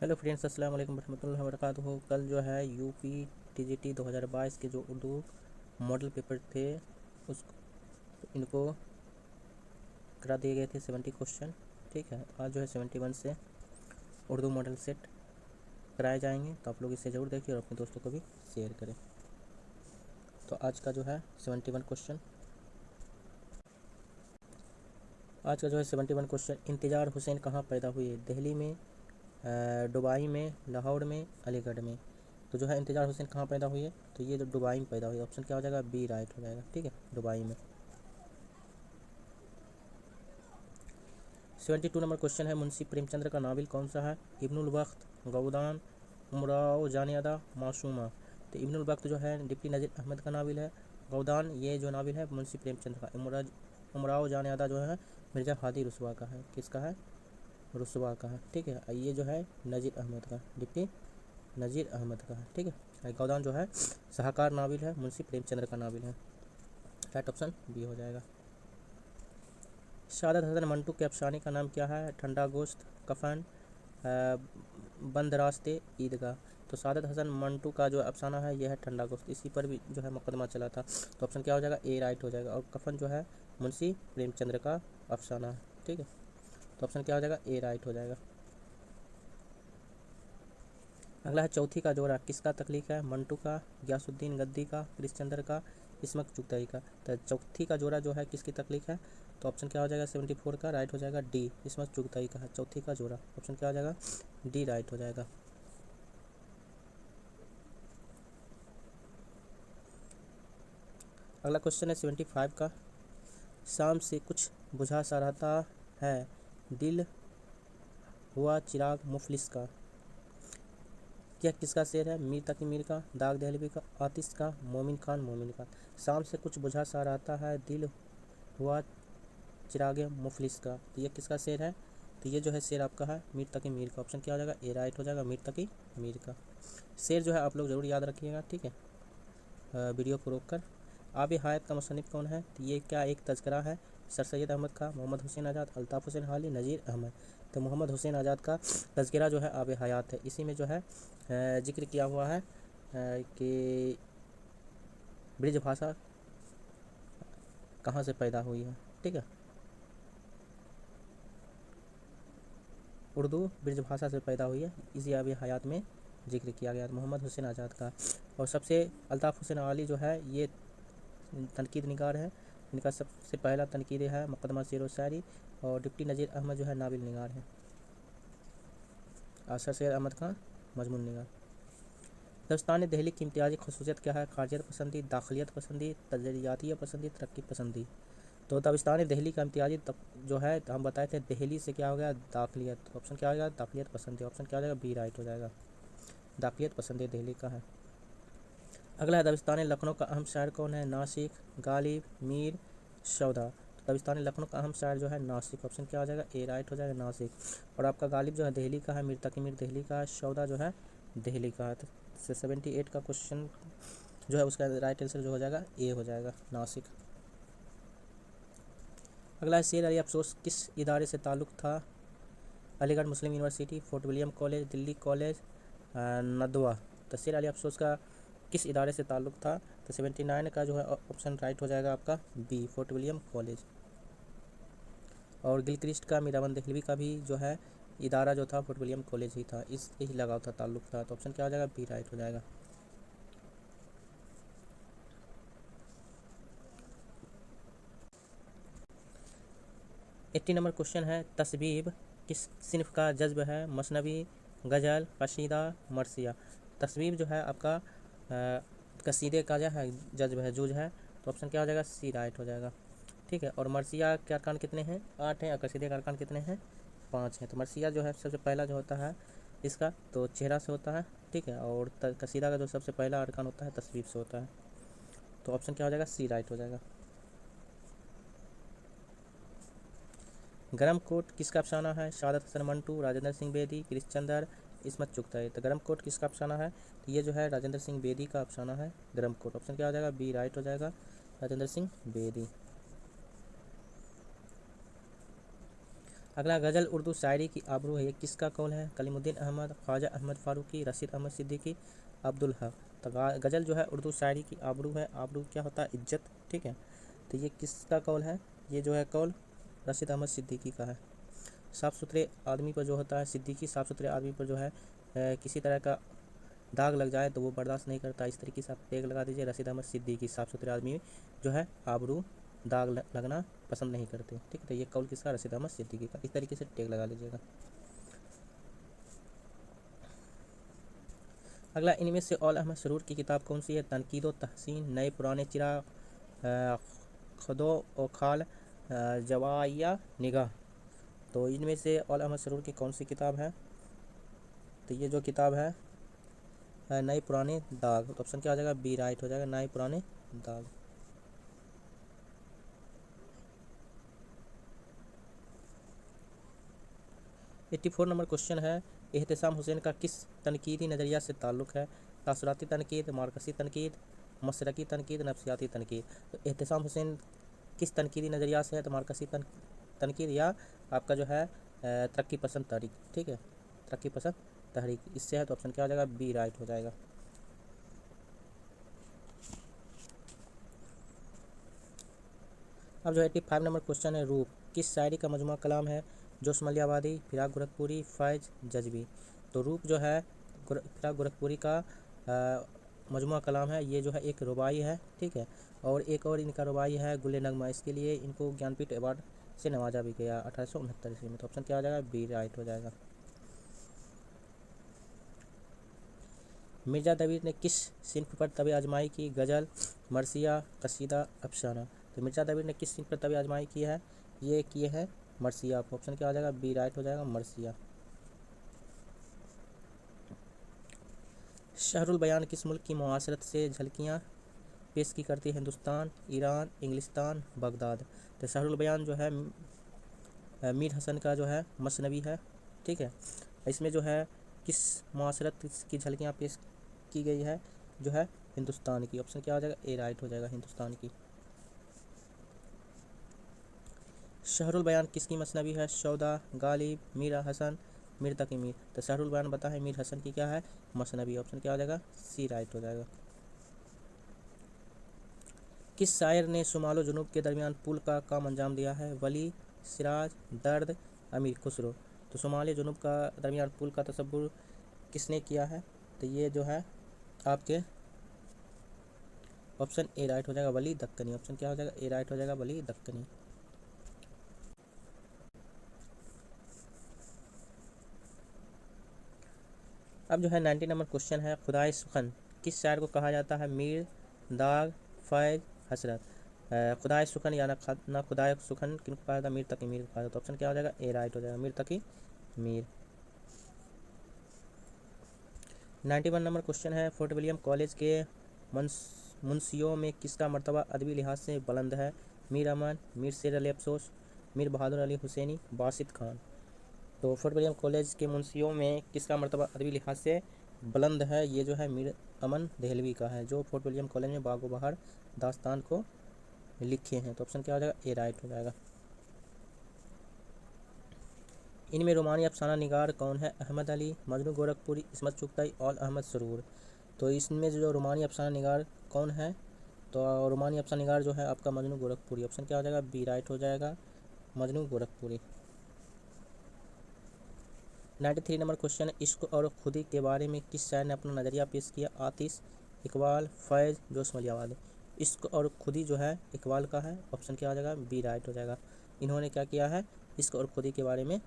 Hello friends, अस्सलाम वालेकुम रहमतुल्लाहि व बरकातुहू। कल जो है यूपी टीजीटी 2022 के जो उर्दू मॉडल पेपर थे उस इनको करा दिए गए थे 70 क्वेश्चन। ठीक है, आज जो है 71 से उर्दू मॉडल सेट कराए जाएंगे, तो आप लोग इसे ज़रूर देखिए और अपने दोस्तों को भी शेयर करें। तो आज का जो है 71 क्वेश्चन, आज का जो है 71 क्वेश्चन, इंतज़ार हुसैन कहाँ पैदा हुए? दिल्ली में, दुबई में, लाहौर में, अलीगढ़ में। तो जो है इंतज़ार हुसैन कहाँ पैदा हुई है? तो ये जो दुबई में पैदा हुई है, ऑप्शन क्या हो जाएगा? बी राइट हो जाएगा। ठीक है, दुबई में। 72 नंबर क्वेश्चन है, मुंशी प्रेमचंद्र का नावल कौन सा है? इब्नुल वक्त, गौदान, उमराव जानियादा, मासूमा। तो इब्नुल वक्त जो है डिप्टी नज़ीर अहमद का नावल है। गौदान ये जो नावल है मुंशी प्रेमचंद्र का। उमराव जानियादा जो है मिर्ज़ा हादी रुस्वा का है। किसका है? रुस्वा का है। ठीक है, ये जो है नज़ीर अहमद का, डिप्टी नज़ीर अहमद का है। ठीक है, गौदान जो है शाहकार नावल है, मुंशी प्रेमचंद्र का नावल है। राइट ऑप्शन बी हो जाएगा। सादत हसन मंटू के अफसाने का नाम क्या है? ठंडा गोश्त, कफन, बंद रास्ते, ईदगाह। तो सादत हसन मंटू का जो अफसाना है यह है ठंडा गोश्त। इसी पर भी जो है मुकदमा चला था। तो ऑप्शन क्या हो जाएगा? ए राइट हो जाएगा। और कफन जो है मुंशी प्रेमचंद्र का अफसाना है। ठीक है, तो ऑप्शन क्या हो जाएगा? ए राइट हो जाएगा। अगला है चौथी का जोड़ा किसका तख्लीक है? मंटू का, गयासुद्दीन गद्दी का, कृष्णचंद्र का, इस्मत चुगताई का। तो चौथी का जोड़ा जो है किसकी तख्लीक है? तो ऑप्शन क्या हो जाएगा? 74 का राइट हो जाएगा डी, इस्मत चुगताई का है चौथी का जोड़ा। ऑप्शन क्या हो जाएगा? डी राइट हो जाएगा। अगला क्वेश्चन है 75 का, शाम से कुछ बुझा सा रहता है, दिल हुआ चिराग मुफलिस का। यह किसका शेर है? मीर तकी मीर का, दाग दहलवी का, आतिश का, मोमिन खान मोमिन का। शाम से कुछ बुझा सा रहता है, दिल हुआ चिराग मुफलिस का। तो ये किसका शेर है? तो ये जो है शेर आपका है मीर तकी मीर का। ऑप्शन क्या हो जाएगा? ए राइट हो जाएगा, मीर तकी मीर का। शेर जो है आप लोग ज़रूर याद रखिएगा। ठीक है, वीडियो को रोक कर। आब हयात का मुसन्निफ कौन है? तो ये क्या एक तज़किरा है? सर सैयद अहमद का, मोहम्मद हुसैन आज़ाद, अल्ताफ़ हुसैन हाली, नज़ीर अहमद। तो मोहम्मद हुसैन आज़ाद का तज़किरा जो है आब हयात है। इसी में जो है जिक्र किया हुआ है कि ब्रिज भाषा कहाँ से पैदा हुई है। ठीक है, उर्दू ब्रिज भाषा से पैदा हुई है, इसी आब हयात में जिक्र किया गया मोहम्मद हुसैन आज़ाद का। और सबसे अल्ताफ़ हुसैन आली जो है ये तनकीद निगार है। इनका सबसे पहला तनकीद है मुकदमा शेर व शायरी। और डिप्टी नज़ीर अहमद जो है नाबिल निगार है। सर सैयद अहमद खान मजमून निगार। दस्तान दहली की इम्तियाजी खसूसियत क्या है? खारजियत पसंदी, दाखिलियत पसंदी, तजरियाती पसंदी, तरक्की पसंदी। तो दबिस्तान दहली का इम्तियाजी जो है हम बताए थे दहली से क्या हो गया? दाखिलियत। ऑप्शन क्या हो जाएगा? दाखिलियत पसंदी। ऑप्शन क्या हो जाएगा? बी राइट हो जाएगा, दाखिलियत पसंदी दहली का है। अगला है दबिस्तान लखनऊ का अहम शायर कौन है? नासिक, गालिब, मीर, सौदा। तो दबिस्तान लखनऊ का अहम शायर जो है नासिक। ऑप्शन क्या हो जाएगा? ए राइट हो जाएगा, नासिक। और आपका गालिब जो है दिल्ली का है, मीर तकी मीर दिल्ली का है, सौदा जो है दिल्ली का है। तो 78 का क्वेश्चन जो है उसका राइट आंसर जो हो जाएगा ए हो जाएगा, नासिक। अगला है शेर अली अफसोस किस इदारे से ताल्लुक़ था? Aligarh Muslim university, Fort William college, Delhi college, Nadwa. तो शेर अली अफसोस का किस इदारे से ताल्लुक़ था? तो 79 का जो है ऑप्शन राइट हो जाएगा आपका बी, फोर्ट विलियम कॉलेज। और गिलक्रिस्ट का, मीराबंद दहलवी का भी जो है इदारा जो था फोर्ट विलियम कॉलेज ही था, इस ही लगाव था, ताल्लुक़ था। तो ऑप्शन क्या हो जाएगा? बी राइट हो जाएगा। एट्टी नंबर क्वेश्चन है, तस्बीब किस सिनफ का जज्ब है? मसनवी, गज़ल, कसीदा, मरसिया। तस्बीब जो है आपका कसीदे का जो है जज्ब है, जुज है। तो ऑप्शन क्या हो जाएगा? सी राइट हो जाएगा। ठीक है, और मरसिया के अरकान कितने हैं? 8 हैं। और कसीदे के अरकान कितने हैं? 5 हैं। तो मरसिया जो है सबसे पहला जो होता है इसका तो चेहरा से होता है। ठीक है, और कसीदा का जो सबसे पहला अरकान होता है तस्बीब से होता है। तो ऑप्शन क्या हो जाएगा? सी राइट हो जाएगा। गरम कोट किसका अफसाना है? शादत हसन मंटू, राजेंद्र सिंह बेदी, कृष्णचंद्र, इस्मत चुगताई। तो गरम कोट किसका अफसाना है? तो ये जो है राजेंद्र सिंह बेदी का अफसाना है गरम कोट। ऑप्शन क्या हो जाएगा? बी राइट हो जाएगा, राजेंद्र सिंह बेदी। अगला, गज़ल उर्दू शायरी की आबरू है, ये किसका कौल है? कलीमुद्दीन अहमद, ख्वाजा अहमद फ़ारूकी, रशीद अहमद सिद्दीकी, अब्दुल हक। तो गज़ल जो है उर्दू शायरी की आबरू है। आबरू क्या होता है? इज्जत, ठीक है। तो ये किसका कौल है? ये जो है कौल रशीद अहमद सिद्दीकी का है। साफ़ सुथरे आदमी पर जो होता है, सिद्दीकी साफ़ सुथरे आदमी पर जो है किसी तरह का दाग लग जाए तो वो बर्दाश्त नहीं करता। इस तरीके से आप टैग लगा दीजिए, रशीद अहमद सिद्दीकी साफ़ सुथरे आदमी जो है आबरू दाग लगना पसंद नहीं करते, ठीक है। तो ये कौल किसका? रशीद अहमद सिद्दीकी का। इस तरीके से टैग लगा लीजिएगा। अगला, इनमें से औल अहमद सरूर की किताब कौन सी है? तनकीद व तहसीन, नए पुराने चिराग, खुदो व खाल, जवाया निगाह। तो इनमें से औल अहमद सरूर की कौन सी किताब है? तो ये जो किताब है नए पुराने दाग। तो ऑप्शन क्या हो जाएगा? बी राइट हो जाएगा, नए पुराने दाग। 84 नंबर क्वेश्चन है, एहतसाम हुसैन का किस तनकीदी नज़रिया से ताल्लुक़ है? तासुराती तनकीद, मार्कसी तनकीद, मशरकी तनकीद, नफ्सियाती तनकीद। तो एहतसाम हुसैन किस तनकीदी नज़रिया से है? तो मार्कसी तनकीद या आपका जो है तरक्की पसंद तहरीक, ठीक है, तरक्की पसंद तहरीक इससे है। तो ऑप्शन क्या हो जाएगा? बी राइट हो जाएगा। अब जो 85 नंबर क्वेश्चन है, रूप किस शायरी का मजमूआ कलाम है? जोश मलियावादी, फिराक गोरखपुरी, फैज़ जज़बी। तो रूप जो है फिराक गोरखपुरी का मजमूआ कलाम है। ये जो है एक रुबाई है, ठीक है। और एक और इनका रुबाई है गुल नगमा। इसके लिए इनको ज्ञानपीठ अवार्ड से नवाजा भी गया 1869 ईस्वी में। तो ऑप्शन क्या हो जाएगा? बी राइट हो जाएगा। मिर्ज़ा दबीर ने किस सिन्फ पर तबे आजमाई की? गज़ल, मरसिया, कसीदा, अफसाना। तो मिर्ज़ा दबीर ने किस सिन्फ पर तबे आजमाई की है? ये किए हैं मरसिया। ऑप्शन क्या हो जाएगा? बी राइट हो जाएगा, मरसिया। शहरुल बयान किस मुल्क की मुआसरत से झलकियाँ पेश की करती है? हिंदुस्तान, ईरान, इंग्लिस्तान, बगदाद। तो शहरुल बयान जो है मीर हसन का जो है मसनवी है, ठीक है। इसमें जो है किस मुआसरत की झलकियाँ पेश की गई है? जो है हिंदुस्तान की। ऑप्शन क्या हो जाएगा? ए राइट हो जाएगा, हिंदुस्तान की। शहरुल बयान किसकी मसनवी है? सौदा, गालिब, मीरा हसन, मीर तकी मीर। तो शहरुल बयान बता है मीर हसन की क्या है? मसनवी। ऑप्शन क्या हो जाएगा? सी राइट हो जाएगा। किस शायर ने शुमाल जुनूब के दरमियान पुल का काम अंजाम दिया है? वली, सिराज, दर्द, अमीर खुसरो। तो शुमाल जुनूब का दरमियान पुल का तसव्वुर किसने किया है? तो ये जो है आपके ऑप्शन ए राइट हो जाएगा, वली दक्कनी। ऑप्शन क्या हो जाएगा? ए राइट हो जाएगा, वली दक्कनी। अब जो है 90 नंबर क्वेश्चन है, खुदाई सुखन किस शायर को कहा जाता है? मीर, दाग, फैज, हसरत। खुदाई सुखन या ना खुदाई सुखन किनको कहा जाता है? मीर तकी मीर को कहा जाता है। ऑप्शन क्या हो जाएगा? ए राइट हो जाएगा, मीर तकी मीर। 91 नंबर क्वेश्चन है, फोर्ट विलियम कॉलेज के मुंशियों में किसका मर्तबा अदबी लिहाज से बुलंद है? मीर अमन, मीर शेर अली अफसोस, मीर बहादुर अली हुसैनी, बासित खान। तो फोर्ट विलियम कॉलेज के मुंशियों में किसका मर्तबा अदबी लिहाज से बुलंद है? ये जो है मीर अमन देहलवी का है, जो फोर्ट विलियम कॉलेज में बागो बहार दास्तान को लिखे हैं। तो ऑप्शन क्या हो जाएगा? ए राइट हो जाएगा। इनमें रोमानी अफसाना निगार कौन है? अहमद अली, मजनू गोरखपुरी, इसमत चुगताई और अहमद सरूर। तो इसमें जो रोमानी अफसाना निगार कौन है? तो रोमानी अफसाना निगार जो है आपका मजनू गोरखपुरी। ऑप्शन क्या हो जाएगा? बी राइट हो जाएगा, मजनू गोरखपुरी। 93 नंबर क्वेश्चन है, इश्क और खुदी के बारे में किस शायर ने अपना नज़रिया पेश किया? आतिश, इकबाल, फैज़, जोश मलियावादी। इश्क और खुदी जो है इकबाल का है। ऑप्शन क्या हो जाएगा? बी राइट हो जाएगा। इन्होंने क्या किया है? इश्क और खुदी के बारे में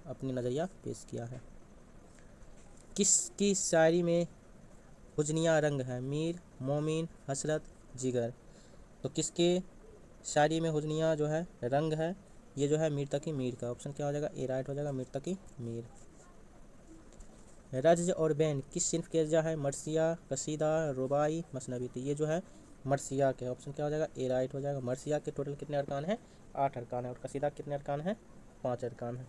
अपनी नज़रिया पेश किया है। किसकी शायरी में हुजनिया रंग है? मीर, मोमिन, हसरत, जिगर। तो किसके शायरी में हुजनिया जो है रंग है? ये जो है मीर तकी मीर का। ऑप्शन क्या हो जाएगा? ए राइट हो जाएगा, मीर तकी मीर। रज्ज और बैन किस सिन्फ के अज्जा है? मरसिया, कसीदा, रुबाई, मसनवी। तो ये जो है मरसिया के। ऑप्शन क्या हो जाएगा? ए राइट हो जाएगा। मरसिया के टोटल कितने अरकान हैं? 8 अरकान है। और कसीदा कितने अरकान हैं? 5 अरकान हैं।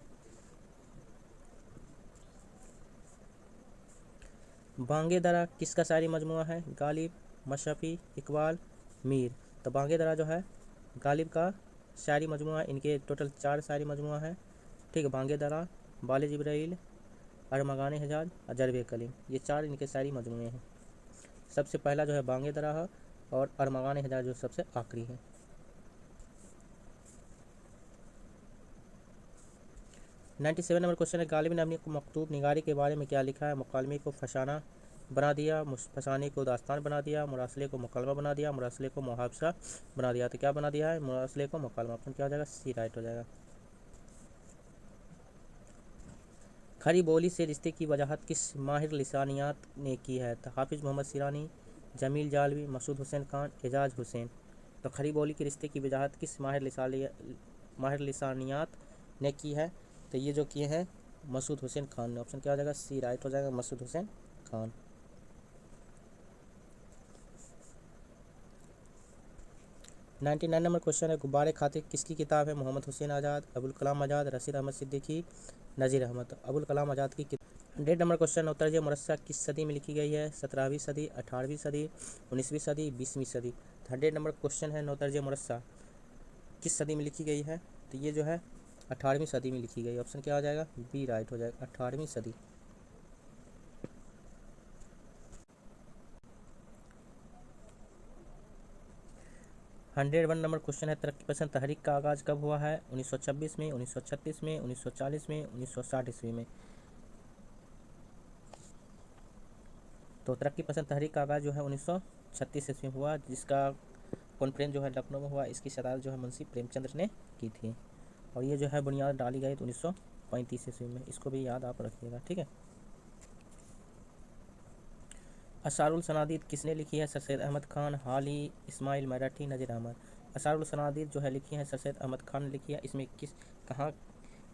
बांगे दरा किसका शायरी मजमूआ है? गालिब, मशरफ़ी, इकबाल, मीर। तो बांगे दरा जो है गालिब का शायरी मजमूआ है। इनके टोटल 4 शायरी मजमूआ है, ठीक है, बांगे दरा, बाले जिब्राइल, अरमगान हजाज, अजरबे कलीम, ये 4 इनके शायरी मजमूए हैं। सबसे पहला जो है बांगे दरा है और अरमगान हजाज जो सबसे आखिरी है। 97 नंबर क्वेश्चन है, गालिब ने अपनी मकतूब निगारी के बारे में क्या लिखा है? मुकालमे को फसाना बना दिया, फसाने को दास्तान बना दिया, मुरासले को मुकलमा बना दिया, मुरासले को मुहावसा बना दिया। तो क्या बना दिया है? मुरासले को मुकलमा। ऑप्शन क्या हो जाएगा? सी राइट हो जाएगा। खरी बोली से रिश्ते की वजाहत किस माहिर लिसानियात ने की है? तो हाफिज़ मोहम्मद सिरानी, जमील जालवी, मसूद हुसैन खान, एजाज हुसैन। तो खरी बोली के रिश्ते की वजाहत किस माहिर लिसानियात ने की है? तो ये जो किए हैं मसूद हुसैन खान ने। ऑप्शन क्या हो जाएगा? सी राइट हो जाएगा, मसूद हुसैन खान। 99 नंबर क्वेश्चन है, गुब्बारे खातिर किसकी किताब है? मोहम्मद हुसैन आज़ाद, अबुल कलाम आज़ाद, रशीद अहमद सिद्दीकी, नज़ीर अहमद। अबुल कलाम आज़ाद की 100 नंबर क्वेश्चन, उत्तरज मुरस्सा किस सदी में लिखी गई है? 17वीं सदी, 18वीं सदी, 19वीं सदी, 20वीं सदी। 100 नंबर क्वेश्चन है, नौतरज मुरस्सा किस सदी में लिखी गई है? तो ये जो है 18वीं सदी में लिखी गई। ऑप्शन क्या हो जाएगा? बी राइट हो जाएगा, 18वीं सदी। 101 नंबर क्वेश्चन है, तरक्की पसंद तहरीक का आगाज़ कब हुआ है? 1926 में, 1936 में, 1940 में, 1960 ईस्वी में। तो तरक्की पसंद तहरीक का आगाज़ जो है 1936 ईस्वी में हुआ, जिसका कॉन्फ्रेंस जो है लखनऊ में हुआ। इसकी सदारत जो है मुंशी प्रेमचंद्र ने की थी, और ये जो है बुनियाद डाली गई तो 1935 ईस्वी में। इसको भी याद आप रखिएगा, ठीक है। असारुल सनादीद किसने लिखी है? सर सैयद अहमद खान, हाली, इस्माइल मराठी, नज़ीर अहमद। असारुल सनादीद जो है लिखी है सर सैयद अहमद खान ने लिखी है। इसमें कहाँ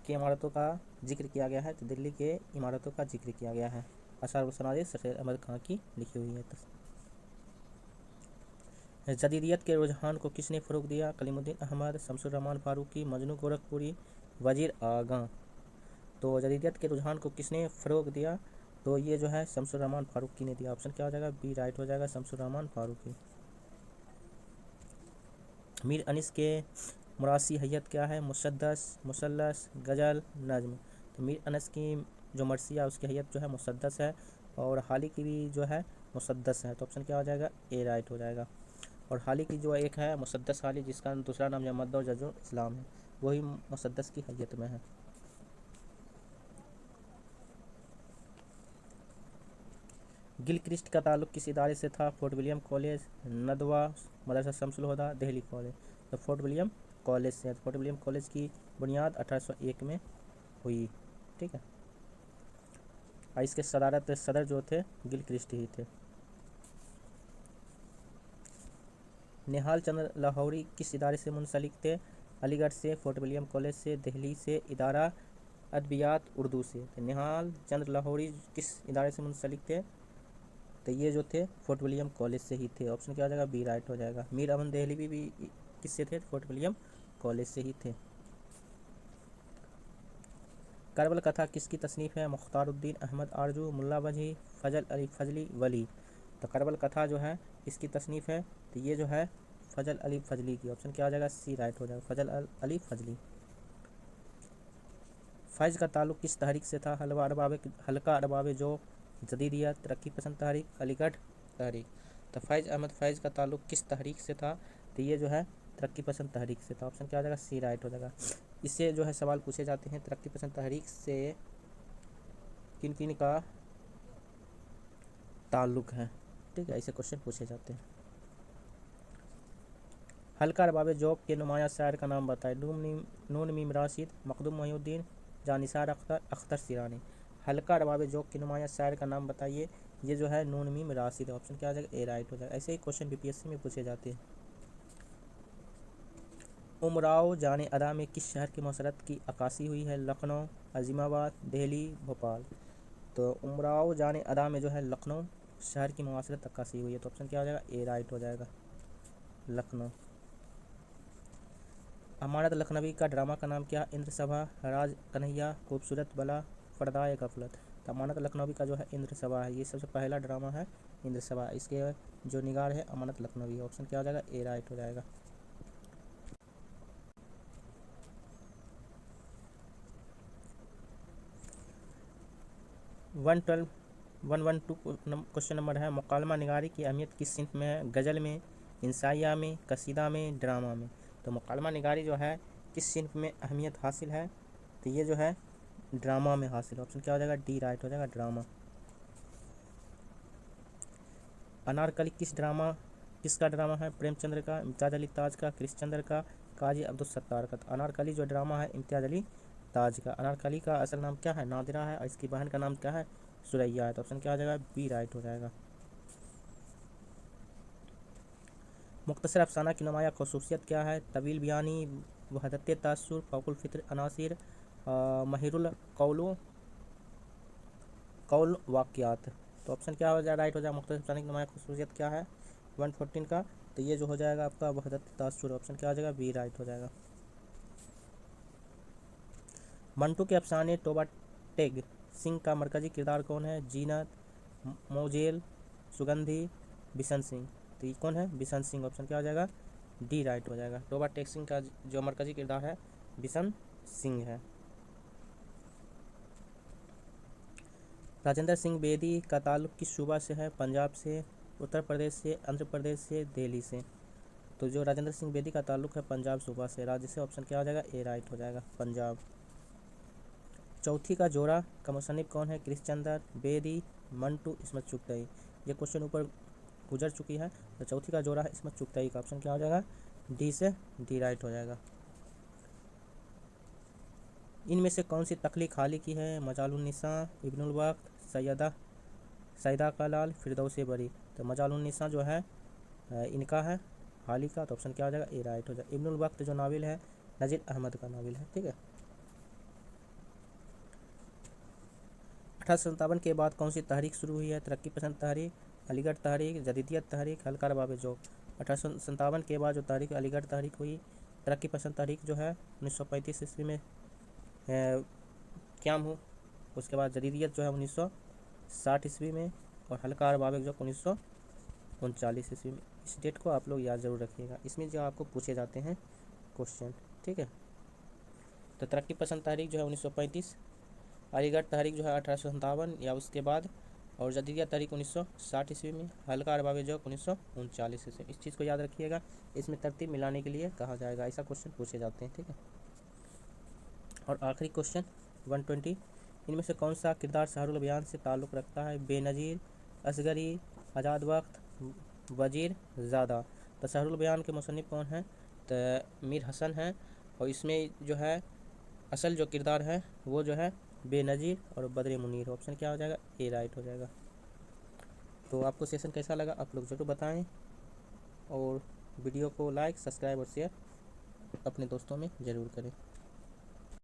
की इमारतों का जिक्र किया गया है? तो दिल्ली के इमारतों का जिक्र किया गया है। असारुल सनादीद सर सैयद अहमद खान की लिखी हुई है। जदीदियत के रुझान को किसने फ़रोग़ दिया? कलीमुद्दीन अहमद, शमसुर रहमान फारूकी, मजनू गोरखपुरी, वज़ीर आगा। तो जदीदियत के रुझान को किसने फ़रोग़ दिया? तो ये जो है शमसुर रहमान फारूकी ने दिया। ऑप्शन क्या हो जाएगा? बी राइट हो जाएगा, शमसुर रहमान फारूकी। मीर अनिस के मुरासी हैयत क्या है? मुसद्दस, मुसल्लस, गज़ल, नज़्म। तो मीर अनिस की जो मरसिया उसकी हैयत जो है मुसद्दस है, और हाली की भी जो है मुसद्दस है। तो ऑप्शन क्या हो जाएगा? ए राइट हो जाएगा। और हाली की जो एक है मुसद्दस हाली, जिसका दूसरा नाम जमद और जजुल इस्लाम है, वही मुसद्दस की हैयत में है। गिलक्रिस्ट का ताल्लुक़ किस इदारे से था? फोर्ट विलियम कॉलेज, नदवा, मदरसा शम्सुल हुदा, दिल्ली कॉलेज। तो फोर्ट विलियम कॉलेज से। फोर्ट विलियम कॉलेज की बुनियाद 1801 में हुई, ठीक है। और इसके सदर जो थे गिलक्रिस्ट ही थे। निहाल चंद्र लाहौरी किस इदारे से मुंसलिक थे? अलीगढ़ से, फोर्ट विलियम कॉलेज से, दिल्ली से, इदारा अदबियात उर्दू से। तो निहाल चंद्र लाहौरी किस इदारे से मुंसलिक थे? तो ये जो थे फोर्ट विलियम कॉलेज से ही थे। ऑप्शन क्या हो जाएगा? बी राइट हो जाएगा। मीर अमन दहलवी भी किससे थे? फोर्ट विलियम कॉलेज से ही थे। करबल कथा किसकी तसनीफ़ है? मुख्तारुद्दीन अहमद आरजू, मुल्ला वजी, फजल अली फजली, वली। तो करबल कथा जो है इसकी तसनीफ़ है, तो ये जो है फजल अली फजली की। ऑप्शन क्या हो जाएगा? सी राइट हो जाएगा, फजल अली फजली। फैज़ का ताल्लुक़ किस तहरीक से था? हल्का अरबाब जो, जदीदियत, तरक्की पसंद तहरीक, अलीगढ़ तहरीक। तो फैज़ का ताल्लुक़ किस तहरीक से था? तो ये जो है तरक्की पसंद तहरीक से था। ऑप्शन क्या हो जाएगा? सी राइट हो जाएगा। इससे जो है सवाल पूछे जाते हैं, तरक्की पसंद तहरीक से किन किन का ताल्लुक़ है, ठीक है, ऐसे क्वेश्चन पूछे जाते हैं। हल्का अरबाब ज़ौक़ के नुमाया शायर का नाम बताएं। नून मीम राशिद, मखदूम मोहिउद्दीन, जानिसार अख्तर, अख्तर सिरानी। हल्का अरबाब ज़ौक़ के नुमाया शायर का नाम बताइए। ये जो है नून मीम राशिद। ऑप्शन क्या आ जाएगा? ए राइट हो जाएगा। ऐसे ही क्वेश्चन बीपीएससी में पूछे जाते हैं। उमराव जाने अदा में किस शहर की मसरत की अक्कासी हुई है? लखनऊ, अजीमाबाद, दिल्ली, भोपाल। तो उमराव जाने अदा में जो है लखनऊ शहर की मुआसरत अक्कासी हुई है। तो ऑप्शन क्या हो जाएगा? ए राइट हो जाएगा, लखनऊ। अमानत लखनवी का ड्रामा का नाम क्या? इंद्र सभा, राज कन्हैया, खूबसूरत बला, पर्दाए गफलत। तो अमानत लखनवी का जो है इंद्र सभा है, ये सबसे पहला ड्रामा है इंद्र सभा। इसके जो निगार है अमानत लखनवी। ऑप्शन क्या हो जाएगा? ए राइट हो जाएगा। 112 112 क्वेश्चन नंबर है, मुकालमा निगारी की अहमियत किस सिंफ में है? गज़ल में, इंसाइया में, कसीदा में, ड्रामा में। तो मुकालमा निगारी जो है किस सिंफ में अहमियत हासिल है? तो ये जो है ड्रामा में हासिल। ऑप्शन क्या हो जाएगा? डी राइट हो जाएगा, ड्रामा। अनारकली किसका ड्रामा है? प्रेमचंद्र का, इम्तियाज़ अली ताज का, कृष्णचंद्र का, काजी अब्दुल सत्तार का। तो अनारकली जो ड्रामा है इम्तियाज़ अली ताज का। अनारकली का असल नाम क्या है? नादिरा है, और इसकी बहन का नाम क्या है? सुरैया है। तो ऑप्शन क्या हो जाएगा? बी राइट हो जाएगा। मुख्तसर अफसाना की नुमाया खसूसियत क्या है? तवील बयानी, वहदत तासुर, फ़ौकुल फ़ित्र अनासिर, महिरुल कौल वाक़ियात। तो ऑप्शन क्या हो जाएगा? राइट हो जाएगा। मुख्तसर अफसाना की नुमाया खसूसियत क्या है 114 का? तो ये जो हो जाएगा आपका वहदत तासुर। ऑप्शन क्या हो जाएगा? बी राइट हो जाएगा। मंटू के अफसाने टोबा टेग सिंह का मरकजी किरदार कौन है? जीनत, मोजेल, सुगंधी, बिशन सिंह। तो ये कौन है? बिशन सिंह। ऑप्शन क्या हो जाएगा? डी राइट हो जाएगा। टोबा टेग सिंह का जो मरकजी किरदार है बिशन सिंह है। राजेंद्र सिंह बेदी का ताल्लुक़ किस सूबा से है? पंजाब से, उत्तर प्रदेश से, आंध्र प्रदेश से, दिल्ली से। तो जो राजेंद्र सिंह बेदी का ताल्लुक़ है पंजाब सूबा से, राज्य से। ऑप्शन क्या हो जाएगा? ए राइट हो जाएगा, पंजाब। चौथी का जोड़ा का मुसन्निफ कौन है? कृष्णचंद्र, बेदी, मंटू, इस्मत चुगताई। ये क्वेश्चन ऊपर गुजर चुकी है। तो चौथी का जोड़ा है इस्मत चुगताई का। ऑप्शन क्या हो जाएगा? डी से डी राइट हो जाएगा। इनमें से कौन सी तख्लीक हाली की है? मजालुन्निसा, इब्नुल वक्त, सैदा कलाल, फिरदौस बरी। तो मजालुन्निसा जो है इनका है हाली का। तो ऑप्शन क्या हो जाएगा? ए राइट हो जाएगा। इब्नुल वक्त जो नाविल है नज़ीर अहमद का नाविल है, ठीक है। 1857 के बाद कौन सी तहरीक शुरू हुई है? तरक्की पसंद तहरीक, अलीगढ़ तहरीक, जदीदियत तहरीक, हल्का रबाब ज़ौक़। 1857 के बाद जो तहरीक अलीगढ़ तहरीक हुई। तरक्की पसंद तहरीक जो है 1935 ईस्वी में क़याम हुई। उसके बाद जदीदियत जो है 1960 ईस्वी में, और हल्का रबाब ज़ौक़ 1939 ईस्वी में। इस डेट को आप लोग याद ज़रूर रखिएगा, इसमें जो आपको पूछे जाते हैं क्वेश्चन, ठीक है। तो तरक्की पसंद तहरीक जो है 1935, अलीगढ़ तहरीक जो है 1857 या उसके बाद, और जदीदियत तहरीक 1960 ईस्वी में, हल्का रबाब ज़ौक़ 1939 ईस्वी। इस चीज़ को याद रखिएगा, इसमें तरतीब मिलाने के लिए कहा जाएगा, ऐसा क्वेश्चन पूछे जाते हैं, ठीक है। और आखिरी क्वेश्चन 120, इनमें से कौन सा किरदार शहरुल बयान से ताल्लुक़ रखता है? बेनज़ीर, असगरी, आज़ाद वक्त, वज़ीर ज़ादा। तो शहरुल बयान के मुसन्निफ कौन हैं? तो मीर हसन हैं, और इसमें जो है असल जो किरदार है वो जो है बेनज़ीर और बद्र मुनीर। ऑप्शन क्या हो जाएगा? ए राइट हो जाएगा। तो आपको सेशन कैसा लगा आप लोग ज़रूर बताएं, और वीडियो को लाइक, सब्सक्राइब और शेयर अपने दोस्तों में ज़रूर करें।